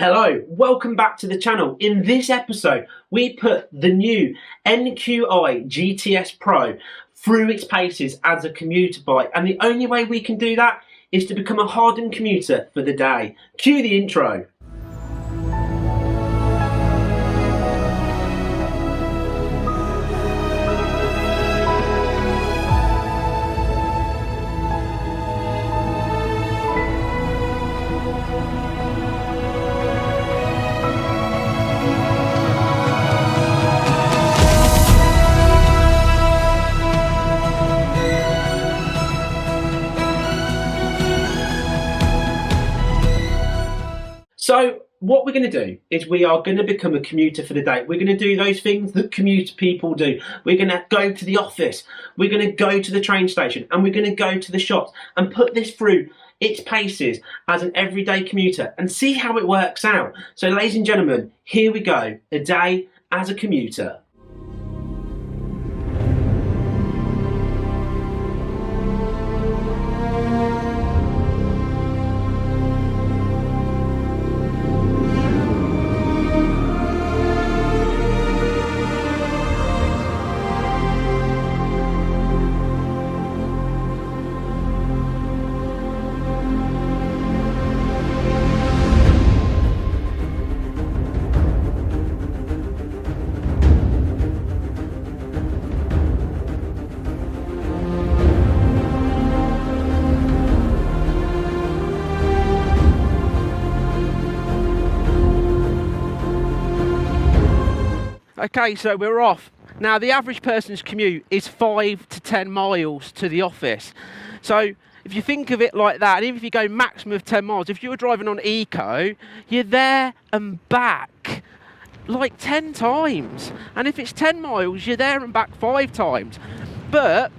Hello, welcome back to the channel. In this episode, we put the new NQi GTS PRO through its paces as a commuter bike, and the only way we can do that is to become a hardened commuter for the day. Cue the intro. So what we're going to do is we are going to become a commuter for the day. We're going to do those things that commuter people do. We're going to go to the office, we're going to go to the train station, and we're going to go to the shops and put this through its paces as an everyday commuter and see how it works out. So ladies and gentlemen, here we go, a day as a commuter. Okay, so we're off. Now, the average person's commute is 5 to 10 miles to the office. So if you think of it like that, and even if you go maximum of 10 miles, if you were driving on Eco, you're there and back like 10 times. And if it's 10 miles, you're there and back 5 times. But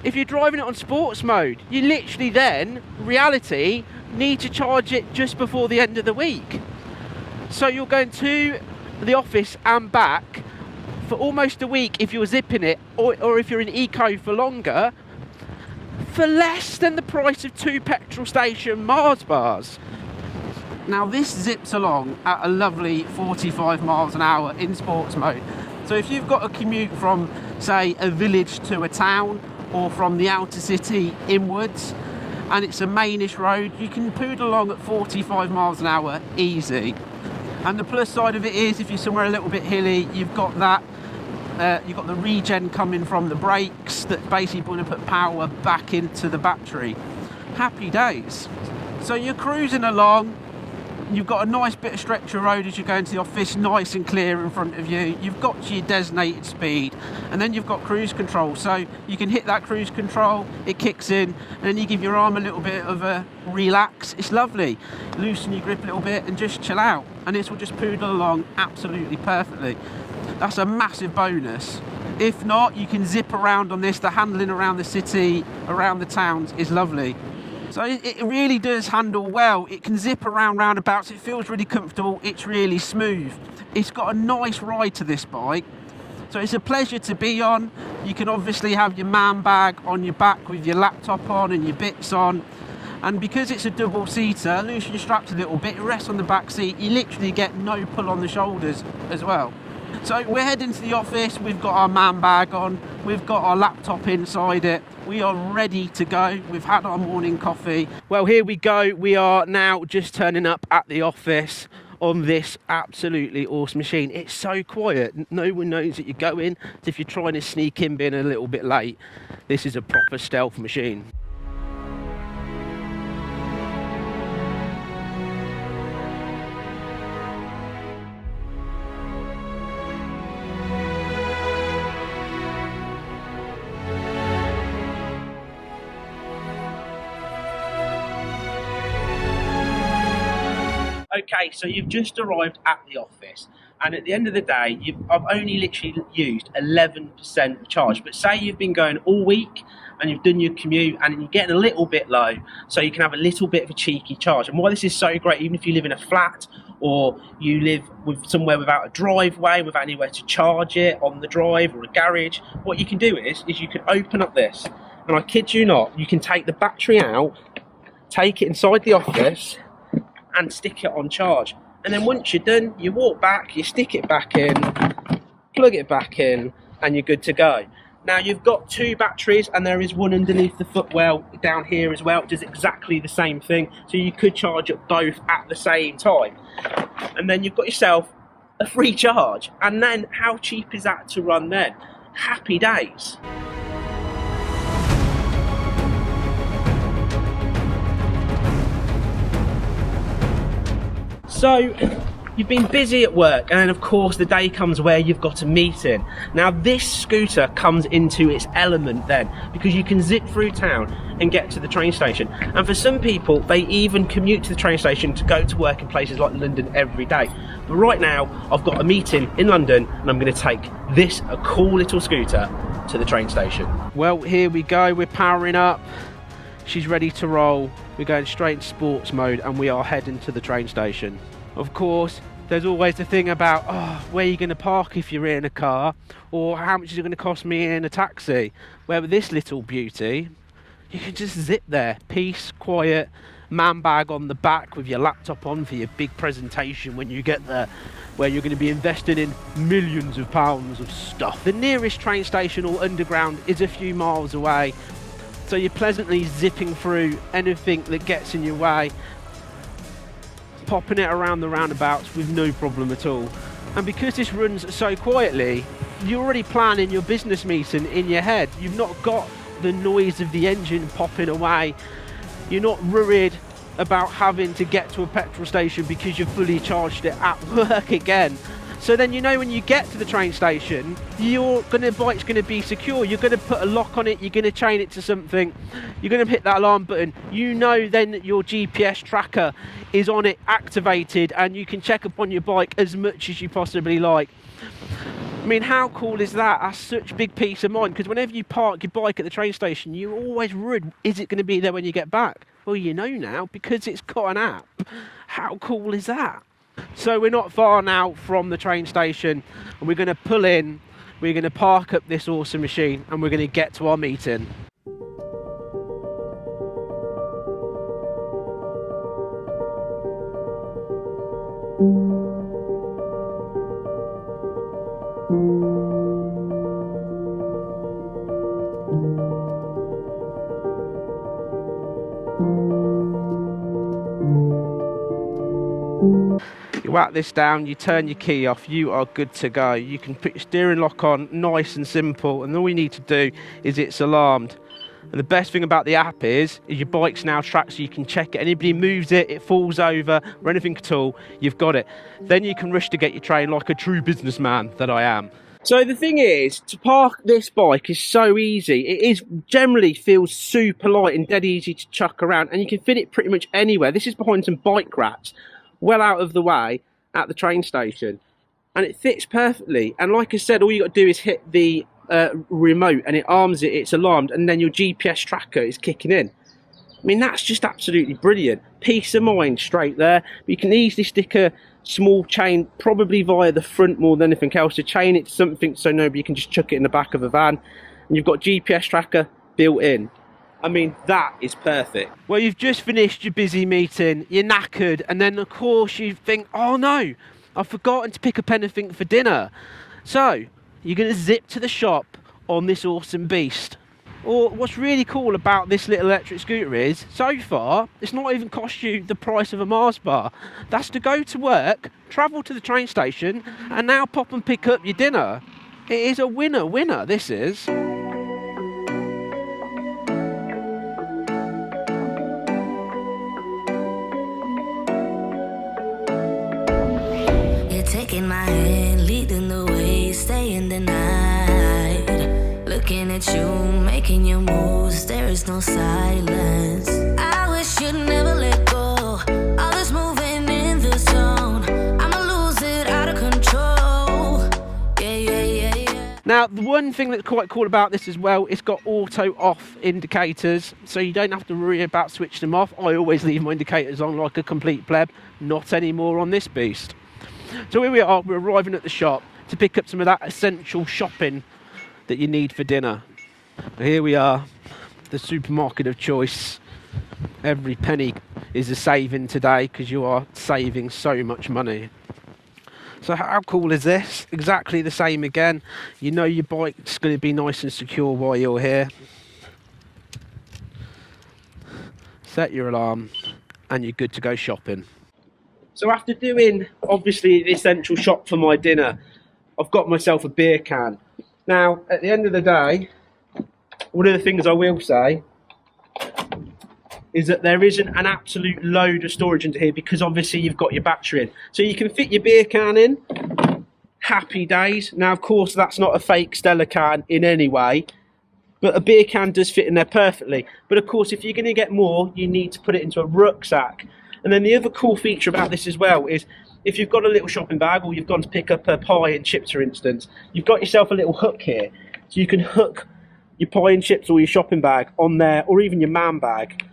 if you're driving it on sports mode, you literally then, reality, need to charge it just before the end of the week. So you're going to the office and back for almost a week if you're zipping it, or if you're in Eco for longer, for less than the price of 2 petrol station Mars bars. Now this zips along at a lovely 45 miles an hour in sports mode. So if you've got a commute from, say, a village to a town, or from the outer city inwards, and it's a mainish road, you can poodle along at 45 miles an hour easy. And the plus side of it is, if you're somewhere a little bit hilly, you've got that, you've got the regen coming from the brakes that basically going to put power back into the battery. Happy days. So you're cruising along, you've got a nice bit of stretch of road as you go into the office, nice and clear in front of you. You've got your designated speed, and then you've got cruise control. So you can hit that cruise control, it kicks in, and then you give your arm a little bit of a relax. It's lovely. Loosen your grip a little bit and just chill out. And this will just poodle along absolutely perfectly. That's a massive bonus. If not, you can zip around on this. The handling around the city, around the towns is lovely. So it really does handle well. It can zip around roundabouts. It feels really comfortable. It's really smooth. It's got a nice ride to this bike. So it's a pleasure to be on. You can obviously have your man bag on your back with your laptop on and your bits on. And because it's a double seater, loosen your straps a little bit, rest on the back seat, you literally get no pull on the shoulders as well. So we're heading to the office, we've got our man bag on, we've got our laptop inside it, we are ready to go, we've had our morning coffee. Well, here we go, we are now just turning up at the office on this absolutely awesome machine. It's so quiet, no one knows that you're going, so if you're trying to sneak in being a little bit late, this is a proper stealth machine. Okay, so you've just arrived at the office, and at the end of the day, I've only literally used 11% charge. But say you've been going all week and you've done your commute and you're getting a little bit low, so you can have a little bit of a cheeky charge. And why this is so great, even if you live in a flat or you live with somewhere without a driveway, without anywhere to charge it on the drive or a garage, what you can do is you can open up this, and I kid you not, you can take the battery out, take it inside the office and stick it on charge. And then once you're done, you walk back, you stick it back in, plug it back in, and you're good to go. Now you've got 2 batteries, and there is one underneath the footwell down here as well. It does exactly the same thing, so you could charge up both at the same time. And then you've got yourself a free charge. And then how cheap is that to run then? Happy days. So you've been busy at work, and then of course the day comes where you've got a meeting. Now this scooter comes into its element then, because you can zip through town and get to the train station. And for some people, they even commute to the train station to go to work in places like London every day. But right now, I've got a meeting in London, and I'm going to take this, a cool little scooter, to the train station. Well, here we go, we're powering up. She's ready to roll. We're going straight into sports mode, and we are heading to the train station. Of course, there's always the thing about, where are you going to park if you're in a car, or how much is it going to cost me in a taxi? Where with this little beauty, you can just zip there, peace, quiet, man bag on the back with your laptop on for your big presentation when you get there, where you're going to be investing in millions of pounds of stuff. The nearest train station or underground is a few miles away, so you're pleasantly zipping through anything that gets in your way, popping it around the roundabouts with no problem at all. And because this runs so quietly, you're already planning your business meeting in your head. You've not got the noise of the engine popping away. You're not worried about having to get to a petrol station because you've fully charged it at work again. So then you know when you get to the train station, bike's going to be secure. You're going to put a lock on it, you're going to chain it to something, you're going to hit that alarm button. You know then that your GPS tracker is on it, activated, and you can check up on your bike as much as you possibly like. I mean, how cool is that? That's such big peace of mind, because whenever you park your bike at the train station, you're always worried, is it going to be there when you get back? Well, you know now, because it's got an app. How cool is that? So we're not far now from the train station, and we're going to pull in, we're going to park up this awesome machine, and we're going to get to our meeting. You whack this down, you turn your key off, you are good to go. You can put your steering lock on, nice and simple, and all you need to do is it's alarmed. And the best thing about the app is your bike's now tracked, so you can check it. Anybody moves it, it falls over, or anything at all, you've got it. Then you can rush to get your train like a true businessman that I am. So the thing is, to park this bike is so easy. It generally feels super light and dead easy to chuck around, and you can fit it pretty much anywhere. This is behind some bike racks, well out of the way at the train station, and it fits perfectly. And like I said, all you got to do is hit the remote, and it arms it, it's alarmed, and then your GPS tracker is kicking in. I mean, that's just absolutely brilliant. Peace of mind straight there. But you can easily stick a small chain, probably via the front more than anything else, to chain it to something so nobody can just chuck it in the back of a van. And you've got GPS tracker built in. I mean, that is perfect. Well, you've just finished your busy meeting, you're knackered, and then of course you think, oh no, I've forgotten to pick up anything for dinner. So you're going to zip to the shop on this awesome beast. Or what's really cool about this little electric scooter is, so far, it's not even cost you the price of a Mars bar. That's to go to work, travel to the train station, and now pop and pick up your dinner. It is a winner, this is. You're taking my hand, leading the way, staying the night. Looking at you, making your moves, there is no silence. I wish you'd never let go. All this moving in the zone, I'ma lose it out of control. Yeah. Now, the one thing that's quite cool about this as well, it's got auto off indicators, so you don't have to worry about switching them off. I always leave my indicators on like a complete pleb, not anymore on this beast. So here we are, we're arriving at the shop to pick up some of that essential shopping that you need for dinner. Here we are, the supermarket of choice. Every penny is a saving today, because you are saving so much money. So how cool is this? Exactly the same again. You know your bike's going to be nice and secure while you're here. Set your alarm and you're good to go shopping. So after doing obviously the essential shop for my dinner, I've got myself a beer can. Now at the end of the day, one of the things I will say is that there isn't an absolute load of storage into here, because obviously you've got your battery in. So you can fit your beer can in, happy days. Now of course that's not a fake Stella can in any way, but a beer can does fit in there perfectly. But of course if you're going to get more, you need to put it into a rucksack. And then the other cool feature about this as well is, if you've got a little shopping bag, or you've gone to pick up a pie and chips for instance, you've got yourself a little hook here. So you can hook your pie and chips or your shopping bag on there, or even your man bag.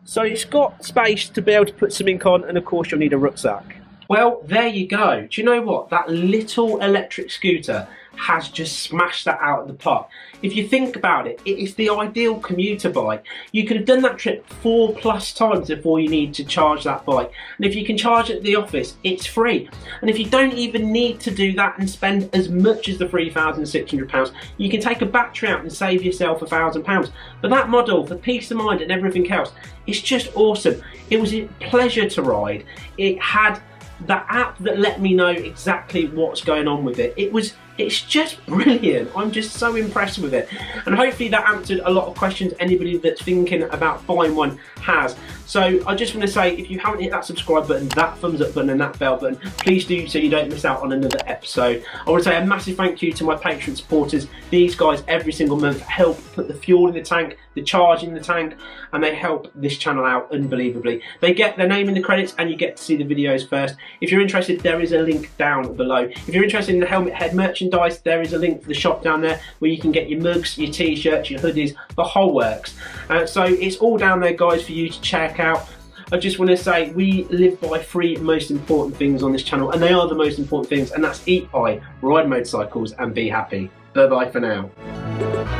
So it's got space to be able to put something on, and of course you'll need a rucksack. Well, there you go. Do you know what? That little electric scooter has just smashed that out of the park. If you think about it, it is the ideal commuter bike. You could have done that trip 4+ times before you need to charge that bike. And if you can charge it at the office, it's free. And if you don't even need to do that and spend as much as the £3,600, you can take a battery out and save yourself £1,000. But that model, for peace of mind and everything else, it's just awesome. It was a pleasure to ride. It had the app that let me know exactly what's going on with it. It's just brilliant. I'm just so impressed with it. And hopefully that answered a lot of questions anybody that's thinking about buying one has. So I just want to say, if you haven't hit that subscribe button, that thumbs up button and that bell button, please do, so you don't miss out on another episode. I want to say a massive thank you to my Patreon supporters. These guys every single month help put the fuel in the tank, the charge in the tank, and they help this channel out unbelievably. They get their name in the credits and you get to see the videos first. If you're interested, there is a link down below. If you're interested in the Helmet Head merchandise, there is a link to the shop down there where you can get your mugs, your t-shirts, your hoodies, the whole works. So it's all down there, guys, for you to check out. I just want to say, we live by 3 most important things on this channel, and they are the most important things, and that's eat pie, ride motorcycles, and be happy. Bye bye for now.